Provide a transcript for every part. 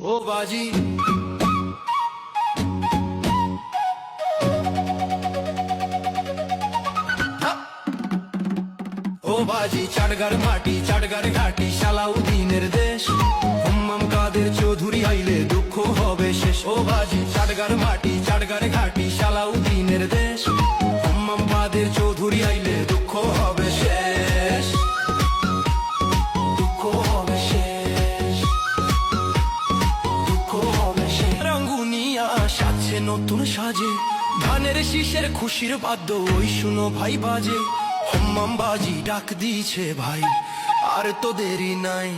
ও বাজি ও বাজি চাটগার মাটি চাটগার ঘাটি সালাউদ্দিনের দেশ হুম্মাম কাদের চৌধুরী আইলে দুঃখ হবে শেষ ও বাজি চাটগার মাটি চাটগার ঘাটি সালাউদ্দিনের দেশ হুম্মাম কাদের চৌধুরী আইলে দুঃখ হবে শেষ দুঃখ হবে শেষ দুঃখ হবে শেষ রঙ্গুনিয়া সাজছে নতুন সাজে ধানের শীষের খুশির বাদ্য ওই শুনো ভাই বাজে হুম্মাম বাজি ডাক দিছে ভাই আর তো দেরি নাই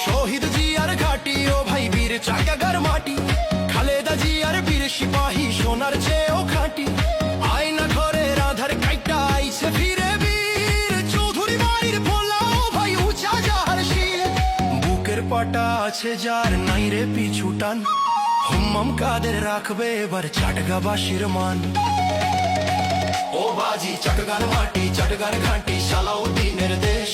শহীদ জিয়ার ঘাটি ও ভাই বীর চাটগার মাটি খালেদা জিয়ার বীর সিপাহী সোনার চেয়েও খাঁটি আয়না ঘরে রাধার কাইটা আইছে ফিরে বীর চৌধুরী বাড়ির পোলাও ভাই উঁচা যাহার শির বুকের পাটা আছে যার নাই রে পিছু টান হুম্মাম কাদের রাখবে এবার চাটগাবাসীর মান ও বাজি চাটগার মাটি চাটগার ঘাটি সালাউদ্দিনের দেশ